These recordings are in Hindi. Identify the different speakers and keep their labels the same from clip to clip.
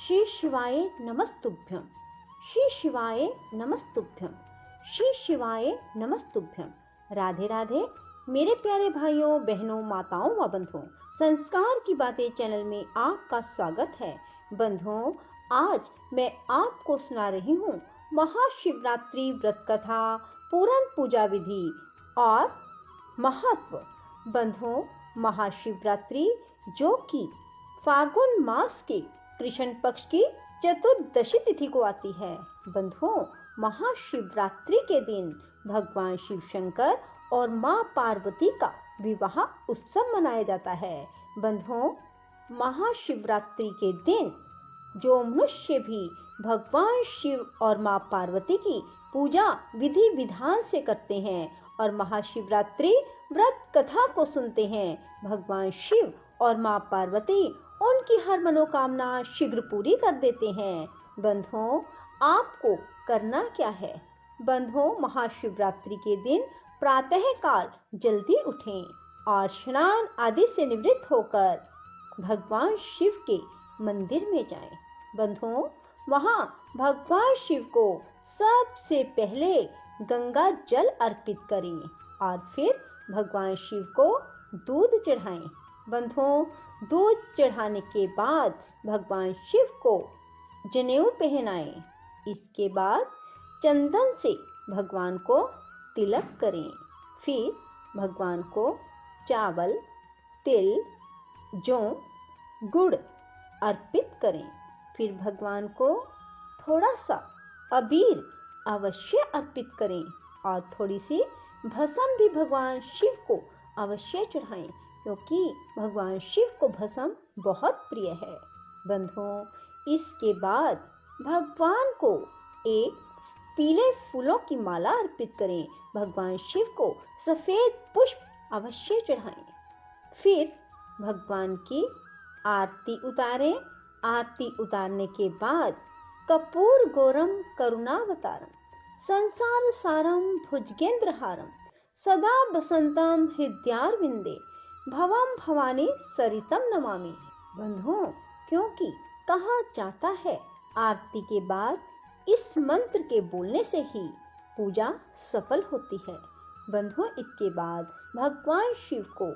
Speaker 1: श्री शिवाय नमस्तुभ्यं, श्री शिवाय नमस्तुभ्यं, श्री शिवाय नमस्तुभ्यं। राधे राधे मेरे प्यारे भाइयों बहनों माताओं व बंधुओं, संस्कार की बातें चैनल में आपका स्वागत है। बंधुओं, आज मैं आपको सुना रही हूँ महाशिवरात्रि व्रत कथा, पूरन पूजा विधि और महत्व। बंधुओं, महाशिवरात्रि जो कि फागुन मास के कृष्ण पक्ष की चतुर्दशी तिथि को आती है। बंधुओं, महाशिवरात्रि के दिन भगवान शिव शंकर और मां पार्वती का विवाह उत्सव मनाया जाता है। बंधुओं, महाशिवरात्रि के दिन जो मनुष्य भी भगवान शिव और मां पार्वती की पूजा विधि विधान से करते हैं और महाशिवरात्रि व्रत कथा को सुनते हैं, भगवान शिव और मां पार्वती उनकी हर मनोकामना शीघ्र पूरी कर देते हैं। बंधुओं, आपको करना क्या है? बंधुओं, महाशिवरात्रि के दिन प्रातः काल जल्दी उठें और स्नान आदि से निवृत्त होकर भगवान शिव के मंदिर में जाएं। बंधुओं, वहां भगवान शिव को सबसे पहले गंगा जल अर्पित करें और फिर भगवान शिव को दूध चढ़ाएं। बंधुओं, दूध चढ़ाने के बाद भगवान शिव को जनेऊ पहनाएं। इसके बाद चंदन से भगवान को तिलक करें। फिर भगवान को चावल, तिल, जौ, गुड़ अर्पित करें। फिर भगवान को थोड़ा सा अबीर अवश्य अर्पित करें और थोड़ी सी भस्म भी भगवान शिव को अवश्य चढ़ाएं, क्योंकि भगवान शिव को भस्म बहुत प्रिय है। बंधुओं, इसके बाद भगवान को एक पीले फूलों की माला अर्पित करें। भगवान शिव को सफेद पुष्प अवश्य चढ़ाएं। फिर भगवान की आरती उतारें। आरती उतारने के बाद कपूर गौरम करुणावतारम संसार सारम भुजगेंद्रहारम सदा बसंतम हृदयारविंदे भवम भवानी सरितम नमामि। बंधुओं, क्योंकि कहा जाता है आरती के बाद इस मंत्र के बोलने से ही पूजा सफल होती है। बंधुओं, इसके बाद भगवान शिव को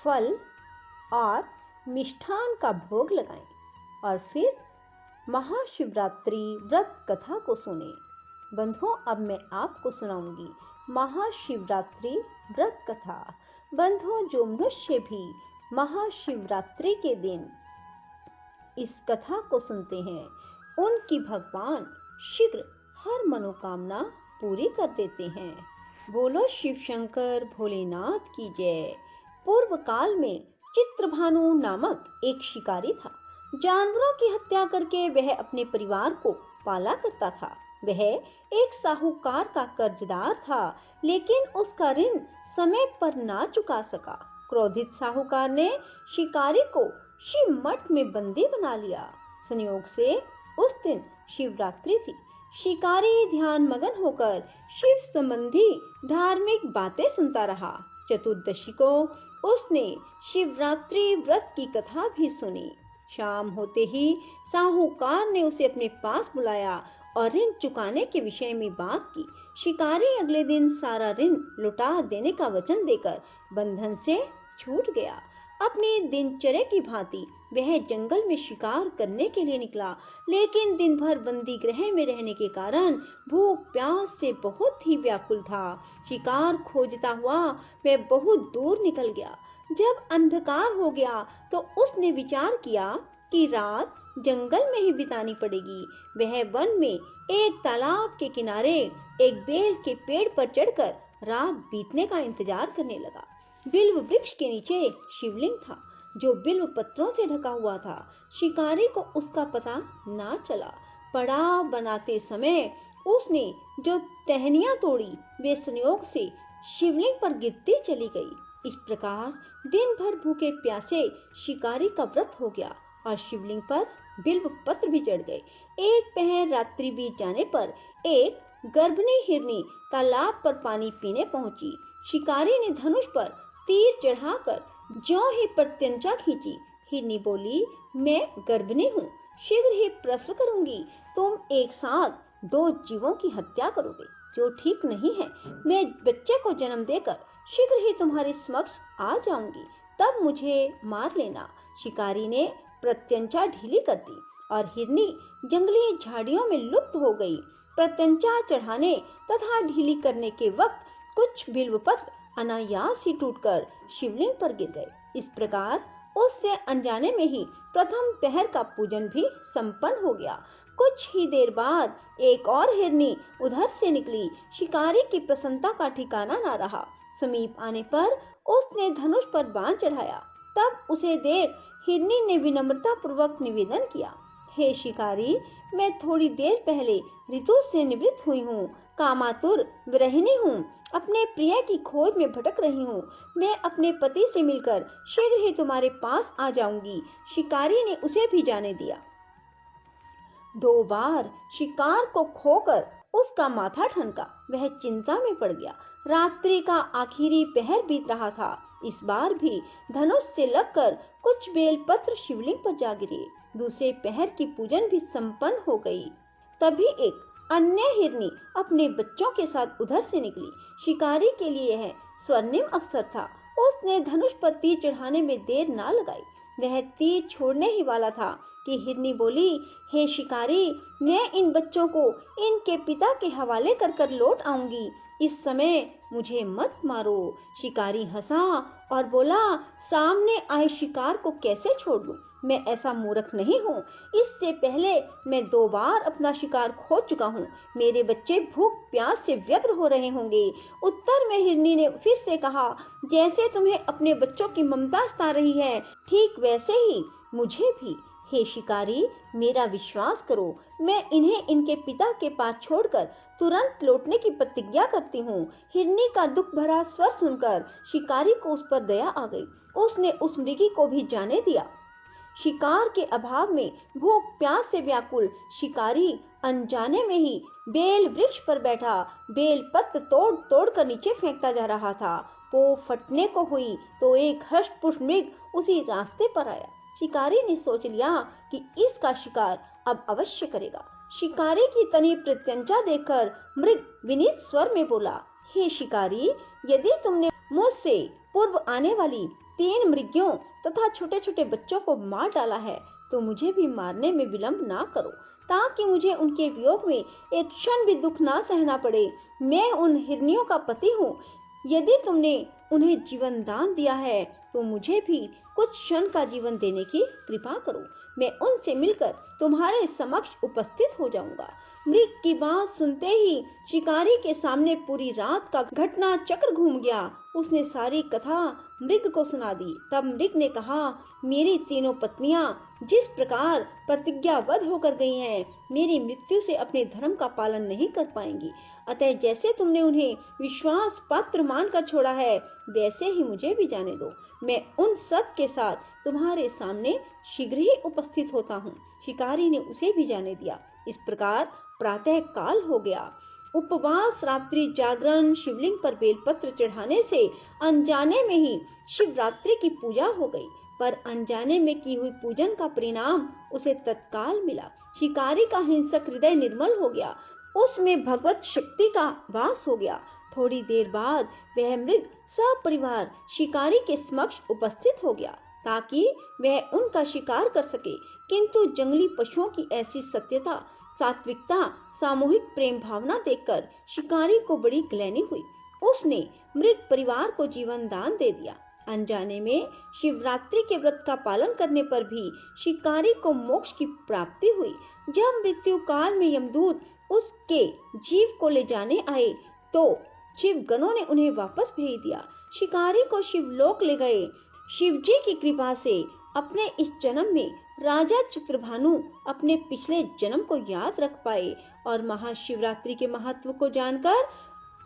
Speaker 1: फल और मिष्ठान का भोग लगाएं और फिर महाशिवरात्रि व्रत कथा को सुने। बंधुओं, अब मैं आपको सुनाऊंगी महाशिवरात्रि व्रत कथा। बंधुओं, जो मनुष्य भी महाशिवरात्रि के दिन इस कथा को सुनते हैं, उनकी भगवान शीघ्र हर मनोकामना पूरी कर देते हैं। बोलो शिव शंकर भोलेनाथ की जय। पूर्व काल में चित्रभानु नामक एक शिकारी था। जानवरों की हत्या करके वह अपने परिवार को पाला करता था। वह एक साहूकार का कर्जदार था, लेकिन उसका ऋण समय पर ना चुका सका। क्रोधित साहूकार ने शिकारी को शिव मठ में बंदी बना लिया। संयोग से उस दिन शिवरात्रि थी। शिकारी ध्यान मगन होकर शिव संबंधी धार्मिक बातें सुनता रहा। चतुर्दशी को उसने शिवरात्रि व्रत की कथा भी सुनी। शाम होते ही साहूकार ने उसे अपने पास बुलाया और ऋण चुकाने के विषय में बात की। शिकारी अगले दिन सारा ऋण लौटा देने का वचन देकर बंधन से छूट गया। अपनी दिनचर्या की भांति वह जंगल में शिकार करने के लिए निकला, लेकिन दिन भर बंदी गृह में रहने के कारण भूख प्यास से बहुत ही व्याकुल था। शिकार खोजता हुआ वह बहुत दूर निकल गया। जब अंधकार हो गया तो उसने विचार किया कि रात जंगल में ही बितानी पड़ेगी। वह वन में एक तालाब के किनारे एक बेल के पेड़ पर चढ़कर रात बीतने का इंतजार करने लगा। बिल्व वृक्ष के नीचे शिवलिंग था, जो बिल्व पत्रों से ढका हुआ था। शिकारी को उसका पता ना चला। पड़ाव बनाते समय उसने जो टहनियां तोड़ी, वे संयोग से शिवलिंग पर गिरती चली गई। इस प्रकार दिन भर भूखे प्यासे शिकारी का व्रत हो गया और शिवलिंग पर बिल्व पत्र भी चढ़ गए। एक पहर रात्रि बीत जाने पर एक गर्भिणी हिरनी तालाब पर पानी पीने पहुंची। शिकारी ने धनुष पर तीर चढ़ाकर ज्यों ही प्रत्यंचा खींची। हिरनी बोली, मैं गर्भिणी हूँ, शीघ्र ही प्रसव करूंगी। तुम एक साथ 2 जीवों की हत्या करोगे, जो ठीक नहीं है। मैं बच्चे को जन्म देकर शीघ्र ही तुम्हारे समक्ष आ जाऊंगी, तब मुझे मार लेना। शिकारी ने प्रत्यंचा ढीली कर दी और हिरनी जंगली झाड़ियों में लुप्त हो गई। प्रत्यंचा चढ़ाने तथा ढीली करने के वक्त कुछ बिल्वपत्र अनायास ही टूटकर शिवलिंग पर गिर गए। इस प्रकार उससे अनजाने में ही प्रथम पहर का पूजन भी संपन्न हो गया। कुछ ही देर बाद एक और हिरनी उधर से निकली। शिकारी की प्रसन्नता का ठिकाना न रहा। समीप आने पर उसने धनुष पर बाण चढ़ाया। तब उसे देख हिरनी ने विनम्रता पूर्वक निवेदन किया, हे शिकारी, मैं थोड़ी देर पहले ऋतु से निवृत्त हुई हूँ, कामातुर विरहिणी हूँ, अपने प्रिय की खोज में भटक रही हूँ। मैं अपने पति से मिलकर शीघ्र ही तुम्हारे पास आ जाऊंगी। शिकारी ने उसे भी जाने दिया। 2 बार शिकार को खोकर उसका माथा ठनका। वह चिंता में पड़ गया। रात्रि का आखिरी पहर बीत रहा था। इस बार भी धनुष से लगकर कुछ बेलपत्र शिवलिंग पर जा गिरे। दूसरे पहर की पूजन भी संपन्न हो गई। तभी एक अन्य हिरनी अपने बच्चों के साथ उधर से निकली। शिकारी के लिए यह स्वर्णिम अवसर था। उसने धनुष पर तीर चढ़ाने में देर ना लगाई। वह तीर छोड़ने ही वाला था कि हिरनी बोली, हे शिकारी, मैं इन बच्चों को इनके पिता के हवाले कर कर लौट आऊंगी। इस समय मुझे मत मारो। शिकारी हंसा और बोला, सामने आए शिकार को कैसे छोड़ दूं? मैं ऐसा मूर्ख नहीं हूँ। इससे पहले मैं 2 बार अपना शिकार खो चुका हूँ। मेरे बच्चे भूख प्यास से व्यग्र हो रहे होंगे। उत्तर में हिरनी ने फिर से कहा, जैसे तुम्हें अपने बच्चों की ममता सता रही है, ठीक वैसे ही मुझे भी। हे शिकारी, मेरा विश्वास करो, मैं इन्हें इनके पिता के पास छोड़कर तुरंत लौटने की प्रतिज्ञा करती हूँ। हिरनी का दुख भरा स्वर सुनकर शिकारी को उस पर दया आ गई। उसने उस मृगी को भी जाने दिया। शिकार के अभाव में भूख प्यास से व्याकुल शिकारी अनजाने में ही बेल वृक्ष पर बैठा बेल पत्र तोड़ तोड़ कर नीचे फेंकता जा रहा था। पो फटने को हुई तो एक हष्ट-पुष्ट मृग उसी रास्ते पर आया। शिकारी ने सोच लिया कि इसका शिकार अब अवश्य करेगा। शिकारी की तनी प्रत्यंचा देखकर मृग विनीत स्वर में बोला, हे शिकारी, यदि तुमने मुझसे पूर्व आने वाली 3 मृगियों तथा छोटे छोटे बच्चों को मार डाला है, तो मुझे भी मारने में विलंब ना करो, ताकि मुझे उनके वियोग में एक क्षण भी दुख ना सहना पड़े। मैं उन हिरनियों का पति हूँ। यदि तुमने उन्हें जीवन दान दिया है, तो मुझे भी कुछ क्षण का जीवन देने की कृपा करो। मैं उनसे मिलकर तुम्हारे समक्ष उपस्थित हो जाऊंगा। मृग की बात सुनते ही शिकारी के सामने पूरी रात का घटना चक्र घूम गया। उसने सारी कथा मृग को सुना दी। तब मृग ने कहा, मेरी तीनों पत्नियां जिस प्रकार प्रतिज्ञाबद्ध होकर गई हैं, मेरी मृत्यु से अपने धर्म का पालन नहीं कर पाएंगी। अतः जैसे तुमने उन्हें विश्वास पात्र मानकर छोड़ा है, वैसे ही मुझे भी जाने दो। मैं उन सब के साथ तुम्हारे सामने शीघ्र ही उपस्थित होता हूँ। शिकारी ने उसे भी जाने दिया। इस प्रकार प्रातः काल हो गया। उपवास, रात्रि जागरण, शिवलिंग पर बेलपत्र चढ़ाने से अनजाने में ही शिवरात्रि की पूजा हो गई। पर अनजाने में की हुई पूजन का परिणाम उसे तत्काल मिला। शिकारी का हिंसक हृदय निर्मल हो गया। उसमें भगवत शक्ति का वास हो गया। थोड़ी देर बाद वह मृग सपरिवार शिकारी के समक्ष उपस्थित हो गया, ताकि वह उनका शिकार कर सके। किंतु जंगली पशुओं की ऐसी सत्यता, सात्विकता, सामूहिक प्रेम भावना देखकर शिकारी को बड़ी ग्लैनी हुई। उसने मृग परिवार को जीवन दान दे दिया। अनजाने में शिवरात्रि के व्रत का पालन करने पर भी शिकारी को मोक्ष की प्राप्ति हुई। जब मृत्यु काल में यमदूत उसके जीव को ले जाने आए, तो शिव गणों ने उन्हें वापस भेज दिया। शिकारी को शिवलोक ले गए। शिव जी की कृपा से अपने इस जन्म में राजा चित्रभानु अपने पिछले जन्म को याद रख पाए और महाशिवरात्रि के महत्व को जानकर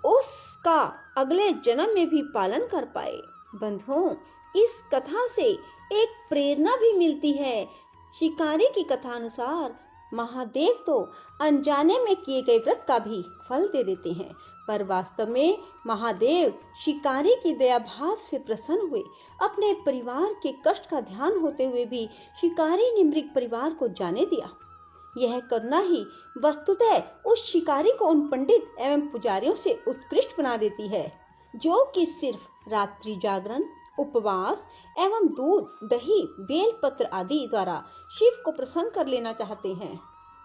Speaker 1: उसका अगले जन्म में भी पालन कर पाए। बंधुओं, इस कथा से एक प्रेरणा भी मिलती है। शिकारी की कथा अनुसार महादेव तो अनजाने में किए गए व्रत का भी फल दे देते हैं, पर वास्तव में महादेव शिकारी की दया भाव से प्रसन्न हुए। अपने परिवार के कष्ट का ध्यान होते हुए भी शिकारी ने मृग परिवार को जाने दिया। यह करुणा ही वस्तुतः उस शिकारी को उन पंडित एवं पुजारियों से उत्कृष्ट बना देती है, जो कि सिर्फ रात्रि जागरण, उपवास एवं दूध, दही, बेलपत्र आदि द्वारा शिव को प्रसन्न कर लेना चाहते हैं।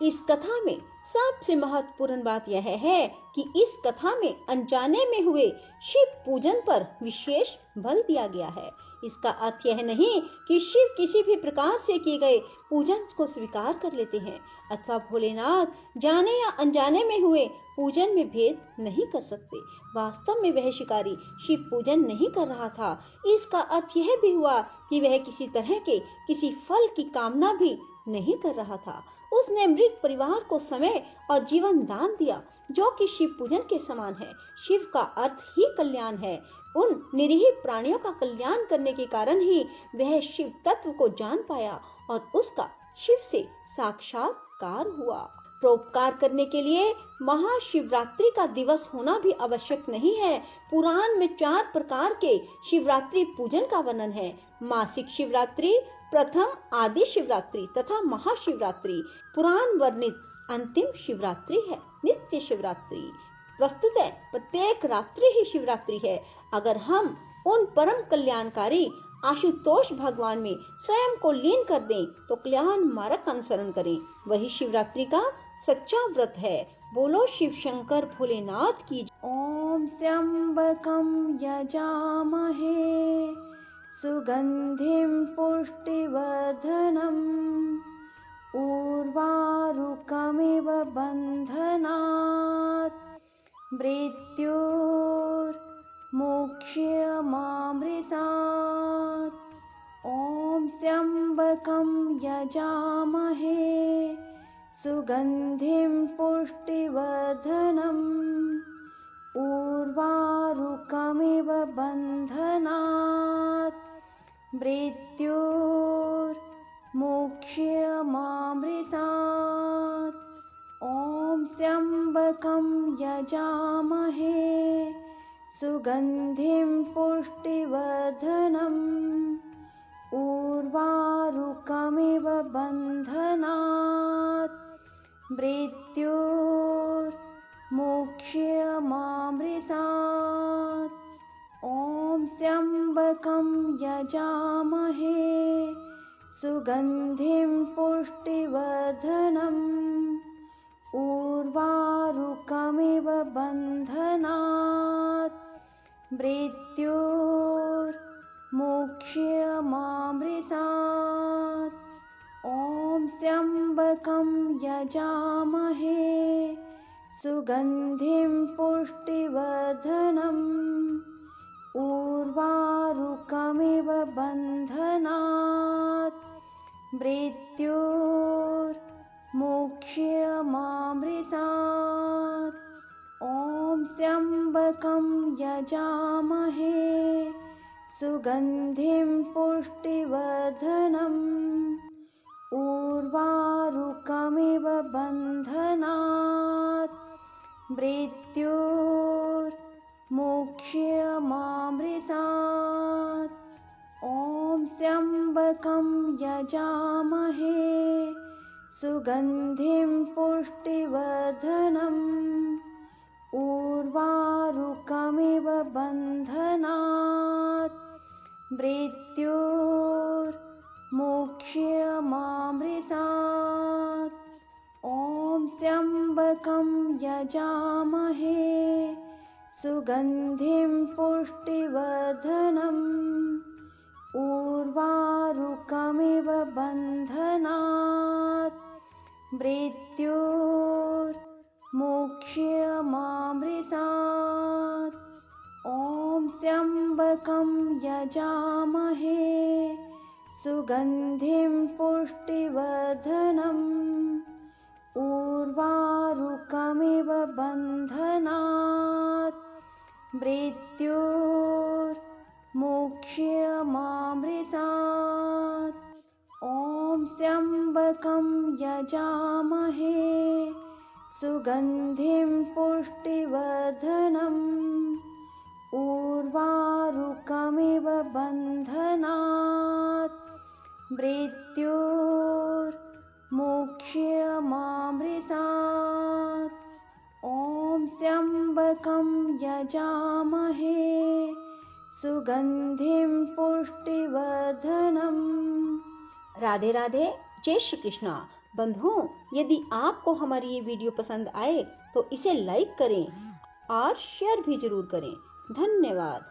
Speaker 1: इस कथा में सबसे महत्वपूर्ण बात यह है कि इस कथा में अनजाने में हुए शिव पूजन पर विशेष बल दिया गया है। इसका अर्थ यह नहीं कि शिव किसी भी प्रकार से किए गए पूजन को स्वीकार कर लेते हैं अथवा भोलेनाथ जाने या अनजाने में हुए पूजन में भेद नहीं कर सकते। वास्तव में वह शिकारी शिव पूजन नहीं कर रहा था। इसका अर्थ यह भी हुआ कि वह किसी तरह के किसी फल की कामना भी नहीं कर रहा था। उसने मृग परिवार को समय और जीवन दान दिया, जो कि शिव पूजन के समान है। शिव का अर्थ ही कल्याण है। उन निरीह प्राणियों का कल्याण करने के कारण ही वह शिव तत्व को जान पाया और उसका शिव से साक्षात्कार हुआ। परोपकार करने के लिए महाशिवरात्रि का दिवस होना भी आवश्यक नहीं है। पुराण में 4 प्रकार के शिवरात्रि पूजन का वर्णन है। मासिक शिवरात्रि, प्रथम आदि शिवरात्रि तथा महाशिवरात्रि पुराण वर्णित अंतिम शिवरात्रि है। नित्य शिवरात्रि वस्तुतः प्रत्येक रात्रि ही शिवरात्रि है। अगर हम उन परम कल्याणकारी आशुतोष भगवान में स्वयं को लीन कर दें तो कल्याण मार्ग का अनुसरण करें, वही शिवरात्रि का सच्चा व्रत है। बोलो शिव शंकर भोलेनाथ की। ओम त्र्यंबकं यजामहे सुगंधिं पुष्टिवर्धनम् उर्वारुकमिव बन्धनात् मृत्योर्मुक्ष्यमामृतात्। ॐ त्र्यंबकं यजामहे सुगंधिं पुष्टिवर्धनम् उर्वारुकमिव बन्धनात् मृत्योर्मुक्ष्यमामृतात्। ॐ त्र्यंबकं यजामहे सुगंधिं पुष्टिवर्धनम् उर्वारुकमिव बन्धनात् मृत्योर्मुक्ष्यमामृतात्। ॐ त्र्यंबकं यजामहे सुगंधिं पुष्टिवर्धनम् उर्वारुकमिव बन्धनात् मृत्योर्मुक्ष्यमामृतात्। ॐ त्र्यंबकं यजामहे सुगंधिं पुष्टिवर्धनम् उर्वारुकमिव बन्धनात् मृत्योर्मुक्ष्यमामृतात्। ॐ त्र्यंबकं यजामहे सुगंधिं पुष्टिवर्धनम् उर्वारुकमिव बन्धनात् मृत्योर्मुक्ष्यमामृतात्। ॐ त्र्यंबकं यजामहे सुगंधिं पुष्टिवर्धनम् उर्वारुकमिव बन्धनात् मृत्योर्मुक्ष्यमामृतात्। ॐ त्र्यंबकं यजामहे सुगंधिं पुष्टिवर्धनम् उर्वारुकमिव बन्धनात् मृत्योर्मुक्ष्यमामृतात्। ॐ त्र्यंबकं यजामहे सुगंधिं पुष्टिवर्धनम् उर्वारुकमिव बन्धनात् मृत्योर्मुक्ष्यमामृतात्। ॐ त्र्यंबकं यजामहे सुगन्धिं पुष्टिवर्धनम् उर्वारुकमिव बन्धनात् मृत्योर्मुक्ष्यमामृतात् ॐ त्र्यम्बकं यजामहे सुगन्धिं पुष्टिवर्धनम्। राधे राधे, जय श्री कृष्णा। बंधुओं, यदि आपको हमारी ये वीडियो पसंद आए तो इसे लाइक करें और शेयर भी जरूर करें। धन्यवाद।